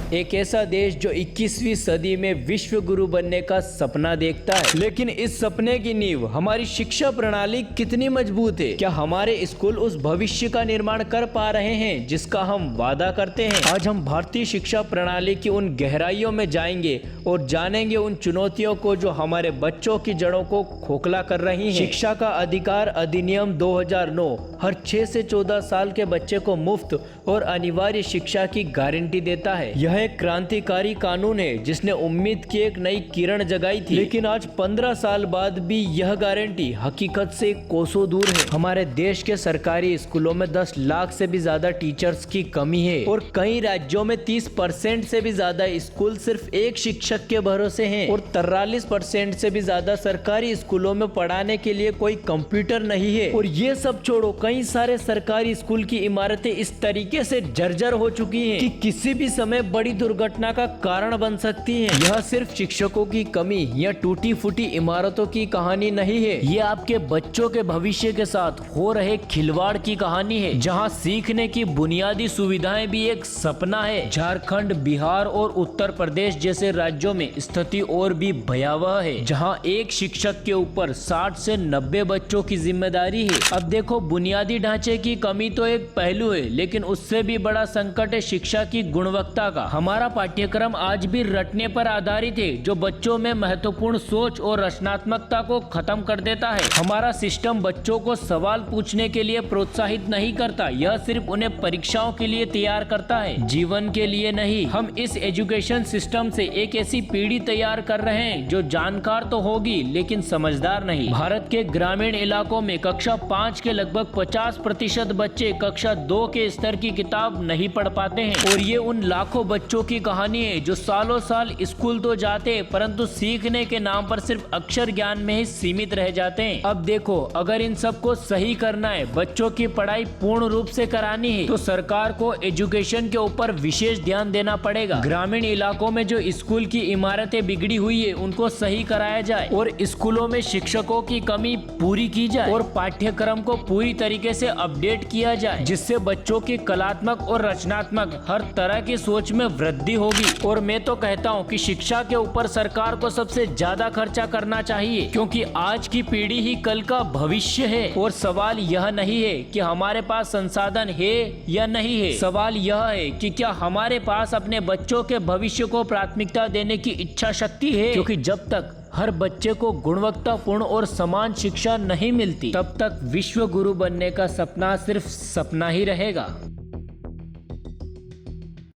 एक ऐसा देश जो 21वीं सदी में विश्व गुरु बनने का सपना देखता है, लेकिन इस सपने की नींव हमारी शिक्षा प्रणाली कितनी मजबूत है? क्या हमारे स्कूल उस भविष्य का निर्माण कर पा रहे हैं जिसका हम वादा करते हैं? आज हम भारतीय शिक्षा प्रणाली की उन गहराइयों में जाएंगे और जानेंगे उन चुनौतियों को जो हमारे बच्चों की जड़ों को खोखला कर रही हैं। शिक्षा का अधिकार अधिनियम 2009 हर 6 से 14 साल के बच्चे को मुफ्त और अनिवार्य शिक्षा की गारंटी देता है। यह एक क्रांतिकारी कानून है जिसने उम्मीद की एक नई किरण जगाई थी, लेकिन आज 15 साल बाद भी यह गारंटी हकीकत से कोसों दूर है। हमारे देश के सरकारी स्कूलों में 10 लाख से भी ज्यादा टीचर्स की कमी है और कई राज्यों में 30% से भी ज्यादा स्कूल सिर्फ एक शिक्षक के भरोसे हैं और 43% से भी ज्यादा सरकारी स्कूलों में पढ़ाने के लिए कोई कंप्यूटर नहीं है। और ये सब छोड़ो, कई सारे सरकारी स्कूल की इमारतें इस तरीके से जर्जर हो चुकी हैं कि किसी भी समय बड़ी दुर्घटना का कारण बन सकती हैं। यह सिर्फ शिक्षकों की कमी या टूटी फूटी इमारतों की कहानी नहीं है, ये आपके बच्चों के भविष्य के साथ हो रहे खिलवाड़ की कहानी है, जहां सीखने की बुनियादी सुविधाएं भी एक सपना है। झारखंड, बिहार और उत्तर प्रदेश जैसे राज्यों में स्थिति और भी भयावह है, जहां एक शिक्षक के ऊपर 60 से 90 बच्चों की जिम्मेदारी है। अब देखो, बुनियादी ढांचे की कमी तो एक पहलू है, लेकिन उससे भी बड़ा संकट है शिक्षा की गुणवत्ता का। हमारा पाठ्यक्रम आज भी रटने पर आधारित है, जो बच्चों में महत्वपूर्ण सोच और रचनात्मकता को खत्म कर देता है। हमारा सिस्टम बच्चों को सवाल पूछने के लिए प्रोत्साहित नहीं करता, यह सिर्फ उन्हें परीक्षाओं के लिए तैयार करता है, जीवन के लिए नहीं। हम इस एजुकेशन सिस्टम से एक ऐसी पीढ़ी तैयार कर रहे हैं जो जानकार तो होगी लेकिन समझदार नहीं। भारत के ग्रामीण इलाकों में कक्षा 5 के लगभग 50% बच्चे कक्षा 2 के स्तर की किताब नहीं पढ़ पाते हैं, और ये उन लाखों बच्चों की कहानी है जो सालों साल स्कूल तो जाते परंतु सीखने के नाम पर सिर्फ अक्षर ज्ञान में ही सीमित रह जाते हैं। अब देखो, अगर इन सब को सही करना है, बच्चों की पढ़ाई पूर्ण रूप से करानी है, तो सरकार को एजुकेशन के ऊपर विशेष ध्यान देना पड़ेगा। ग्रामीण इलाकों में जो स्कूल की इमारतें बिगड़ी हुई है उनको सही कराया जाए, और स्कूलों में शिक्षकों की कमी पूरी की जाए, और पाठ्यक्रम को पूरी तरीके से अपडेट किया जाए, जिससे बच्चों की कलात्मक और रचनात्मक हर तरह की सोच में वृद्धि होगी। और मैं तो कहता हूँ कि शिक्षा के ऊपर सरकार को सबसे ज्यादा खर्चा करना चाहिए, क्योंकि आज की पीढ़ी ही कल का भविष्य है। और सवाल यह नहीं है कि हमारे पास संसाधन है या नहीं है, सवाल यह है कि क्या हमारे पास अपने बच्चों के भविष्य को प्राथमिकता देने की इच्छा शक्ति है। क्योंकि जब तक हर बच्चे को गुणवत्तापूर्ण और समान शिक्षा नहीं मिलती, तब तक विश्व गुरु बनने का सपना सिर्फ सपना ही रहेगा।